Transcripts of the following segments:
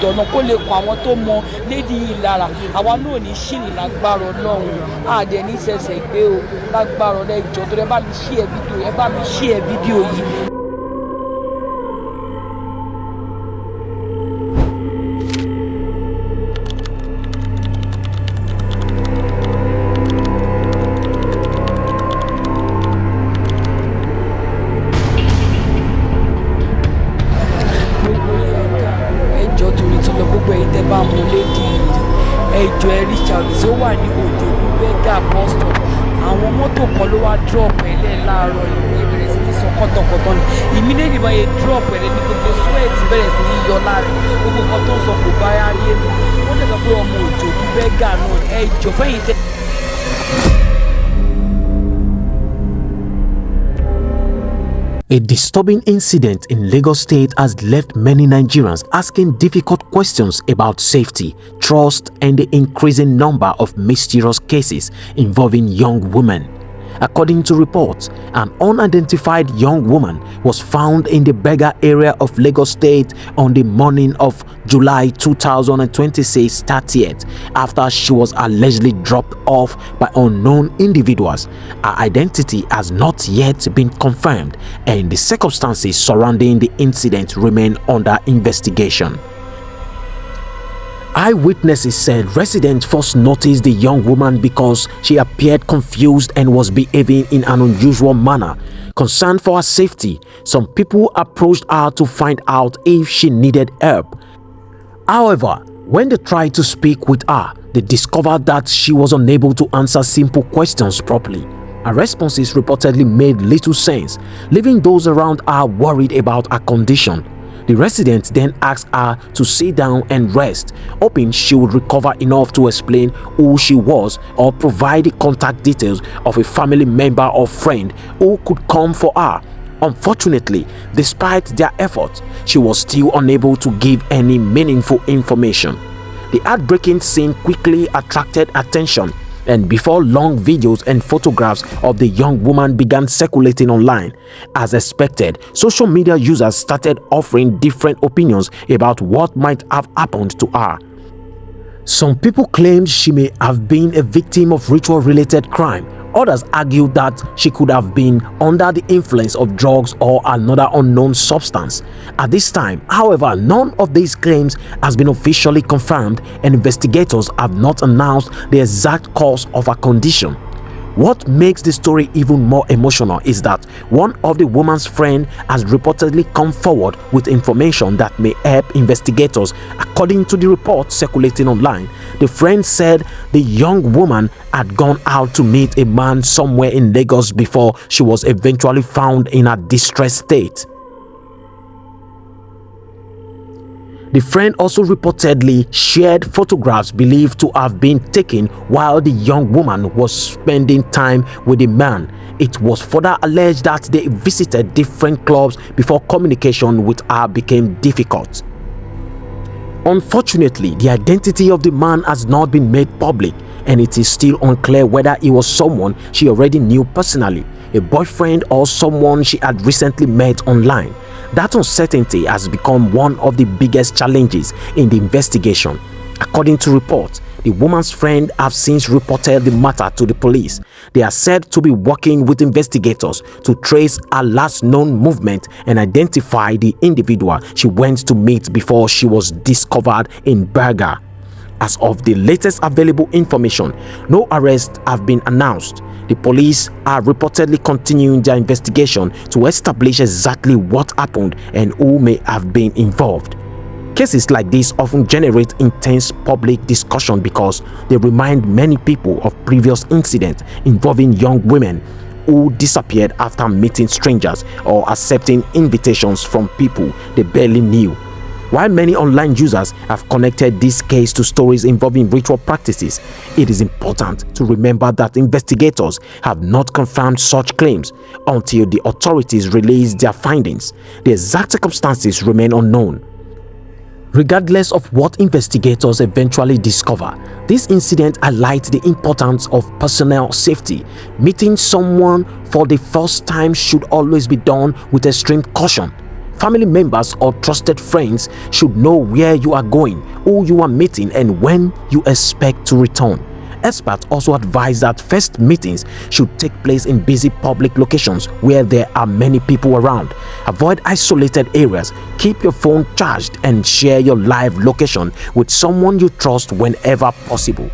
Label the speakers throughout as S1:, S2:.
S1: ọ̀nà kó lè kọ àwọn tó mọ lédi yìí lára àwa náà ní ṣìrì lágbára Ọlọ́run àdẹ ní sẹ̀sẹ̀ gbé o lágbára Ọlọ́run ẹjọ́ tó ẹ bá mi share fídíò yìí. Ẹjọ́ ẹ Richard tí ó wà ní òjò bẹ́gà boston àwọn mọ́tò kan ló wá drop ẹ̀lẹ́ láàárọ̀ ìwé bẹ̀rẹ̀ sí ní sọ kọ́tọ̀kọ́tọ̀ ni immediately báyẹn drop ẹ̀lẹ́ ní gbogbo sweat bẹ̀rẹ̀ sí ní yọ lára gbogbo kan tó ń sọ kò bá yá yé mi wọ́n lè sọ pé ọmọ òjò bẹ́gà náà ẹjọ́ fẹ́yìn tẹ́.
S2: A disturbing incident in Lagos State has left many Nigerians asking difficult questions about safety, trust, and the increasing number of mysterious cases involving young women. According to reports, an unidentified young woman was found in the Berger area of Lagos State on the morning of July 2026 30th after she was allegedly dropped off by unknown individuals. Her identity has not yet been confirmed and the circumstances surrounding the incident remain under investigation. Eyewitnesses said residents first noticed the young woman because she appeared confused and was behaving in an unusual manner. Concerned for her safety, some people approached her to find out if she needed help. However, when they tried to speak with her, they discovered that she was unable to answer simple questions properly. Her responses reportedly made little sense, leaving those around her worried about her condition. The resident then asked her to sit down and rest, hoping she would recover enough to explain who she was or provide the contact details of a family member or friend who could come for her. Unfortunately, despite their efforts, she was still unable to give any meaningful information. The heartbreaking scene quickly attracted attention, and before long, videos and photographs of the young woman began circulating online. As expected, social media users started offering different opinions about what might have happened to her. Some people claimed she may have been a victim of ritual-related crime. Others argued that she could have been under the influence of drugs or another unknown substance. At this time, however, none of these claims has been officially confirmed and investigators have not announced the exact cause of her condition. What makes the story even more emotional is that one of the woman's friends has reportedly come forward with information that may help investigators. According to the report circulating online, the friend said the young woman had gone out to meet a man somewhere in Lagos before she was eventually found in a distressed state. The friend also reportedly shared photographs believed to have been taken while the young woman was spending time with the man. It was further alleged that they visited different clubs before communication with her became difficult. Unfortunately, the identity of the man has not been made public, and it is still unclear whether he was someone she already knew personally, a boyfriend, or someone she had recently met online. That uncertainty has become one of the biggest challenges in the investigation. According to reports, the woman's friend have since reported the matter to the police. They are said to be working with investigators to trace her last known movement and identify the individual she went to meet before she was discovered in Berger. As of the latest available information, no arrests have been announced. The police are reportedly continuing their investigation to establish exactly what happened and who may have been involved. Cases like this often generate intense public discussion because they remind many people of previous incidents involving young women who disappeared after meeting strangers or accepting invitations from people they barely knew. While many online users have connected this case to stories involving ritual practices, it is important to remember that investigators have not confirmed such claims until the authorities release their findings. The exact circumstances remain unknown. Regardless of what investigators eventually discover, this incident highlights the importance of personal safety. Meeting someone for the first time should always be done with extreme caution. Family members or trusted friends should know where you are going, who you are meeting, and when you expect to return. Experts also advise that first meetings should take place in busy public locations where there are many people around. Avoid isolated areas, keep your phone charged, and share your live location with someone you trust whenever possible.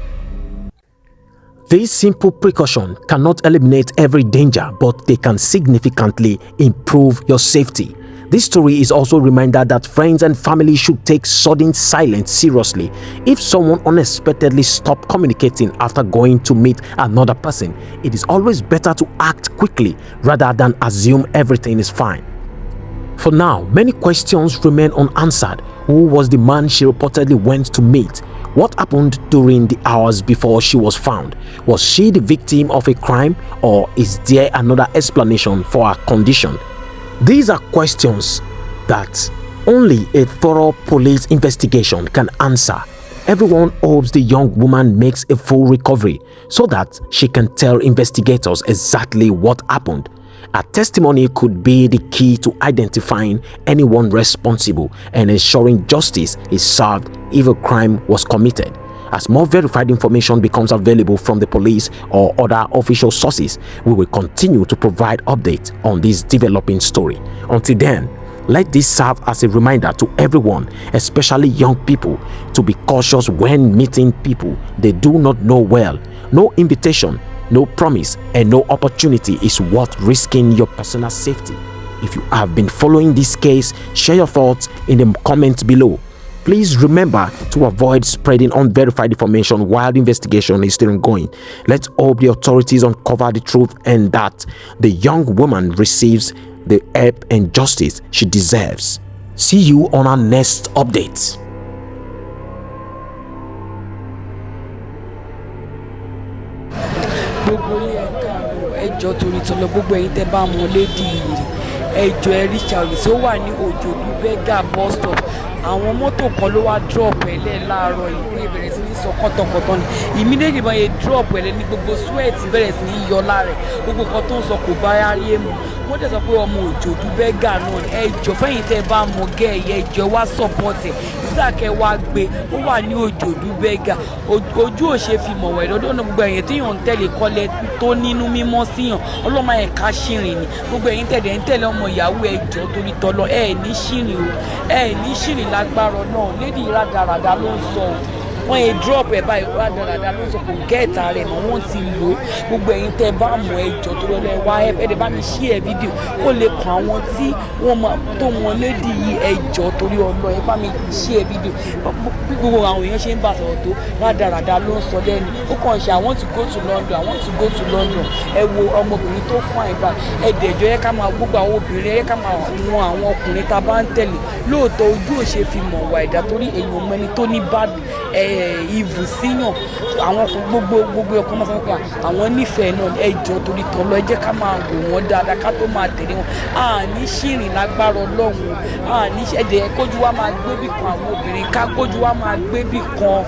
S2: These simple precautions cannot eliminate every danger, but they can significantly improve your safety. This story is also a reminder that friends and family should take sudden silence seriously. If someone unexpectedly stops communicating after going to meet another person, it is always better to act quickly rather than assume everything is fine. For now, many questions remain unanswered. Who was the man she reportedly went to meet? What happened during the hours before she was found? Was she the victim of a crime, or is there another explanation for her condition? These are questions that only a thorough police investigation can answer. Everyone hopes the young woman makes a full recovery so that she can tell investigators exactly what happened. Her testimony could be the key to identifying anyone responsible and ensuring justice is served if a crime was committed. As more verified information becomes available from the police or other official sources, we will continue to provide updates on this developing story. Until then, let this serve as a reminder to everyone, especially young people, to be cautious when meeting people they do not know well. No invitation, no promise, and no opportunity is worth risking your personal safety. If you have been following this case, share your thoughts in the comments below. Please remember to avoid spreading unverified information while the investigation is still ongoing. Let's hope the authorities uncover the truth and that the young woman receives the help and justice she deserves. See you on our next update.
S1: Ẹjọ́ torí tọlọ gbogbo ẹ̀yin tẹ́ bá mọ lédi yìí ẹjọ́ ẹ Richard tí ó wà ní Òjòdú Bega bus stop. Àwọn mọ́tò kan ló wá drop ẹ̀ lẹ́ láàárọ̀ ìwé ìbẹ̀rẹ̀ sí ní sọ kọ́tọ̀kọ́tọ̀ ni immediately bá yẹ drop ẹ̀ lẹ́ ní gbogbo sweat bẹ̀rẹ̀ sí ní yọ lára ẹ̀ gbogbo kan tó ń sọ kò bá yáyé mu. Wọ́n tẹ̀ sọ pé ọmọ Òjòdú Bega náà ẹjọ́ fẹ́yìn tẹ́ bá mọ gẹ́ẹ̀yẹ ẹjọ́ wá support ẹ̀ ìsàkẹ́ wá gbé ó wà ní Òjòdú Bega ojú ò ṣe fi mọ̀wọ́ ẹ̀ lọ́dọ̀ náà gbogbo ẹ̀yìn téèyàn ń tẹ̀lé kọ́lẹ̀ tó nínú mímọ́ síyàn ọlọ́mọ ẹ̀ ká ṣìrìn ni gbogbo ẹ̀yin tẹ̀lé ń tẹ̀lé ọmọ ìyàwó ẹjọ́ torí tọ́lọ ẹ̀ ní ṣìrìn o ẹ̀ ní ṣìrìn lágbára náà lédi rádaràda ló ń sọ o wọ́n yẹ drop ẹ̀ báyìí rádaràda ló ń sọ kò gẹ́ẹ̀ta rẹ̀ mọ́ wọ́n ti lò ó gbogbo ẹ̀yin tẹ́ bá mọ̀ ẹjọ́ tó lọ́lọ́ ẹ̀ wá ẹ̀ bá mi share fídíò kó lè kàn àwọn tí wọ́n máa tó wọn lédi yìí ẹjọ́ torí ọlọ́ ẹ̀ bá mi share fídíò bí gbogbo àwọn èèyàn ṣe ń bá sọ̀rọ̀ tó rádaràda ló ń sọ lẹ́nu ó kàn ṣe I want to go to London I want to go to London ẹ wo ọmọbìnrin tó fún àìbá ẹ̀dẹ̀jọ́ yẹ ká máa gbogbo àwọn obìnrin yẹ ká máa wọn àwọn ọkùnrin tá a bá ń tẹ̀lé lóòótọ́ ojú ò ṣe fi mọ̀ wà ẹ̀dá torí èèyàn mẹ́ni tó ní bad ìvù síyàn àwọn gbogbo ọkọ máa sọ pé àwọn nífẹ̀ẹ́ náà ẹjọ́ torí tọ́lọ́ ẹ jẹ́ ká máa wò wọ́n dáadáa ká tó máa tẹ̀lé wọn àní ṣìrìn lágbára Ọlọ́run àní ẹ̀dẹ̀ kójú wa máa gbé bì kan àwọn obìnrin ká kójú wa máa gbé bì kan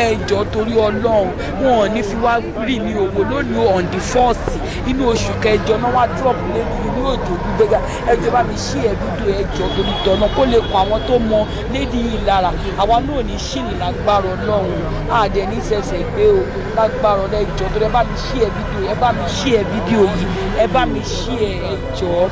S1: ẹjọ́ torí Ọlọ́run wọn ò ní fi wá rí ní owó lónìí on the 1st inú oṣù kẹjọ náà wá drop lẹ́nu ní Òjòdú Bega ẹjọ́ bá mi ṣí ẹ fídíò ẹjọ́ torí tọ́nà kó lè kọ àwọn tó mọ lédi yìí lára àwa náà ní ṣìrìn lágbára Ọlọ́run àdẹ ní sẹsẹ gbé o lágbára ẹjọ́ tó ẹ bá mi ṣí ẹ fídíò ẹ bá mi ṣí ẹ fídíò yìí ẹ bá mi ṣí ẹ ẹjọ́.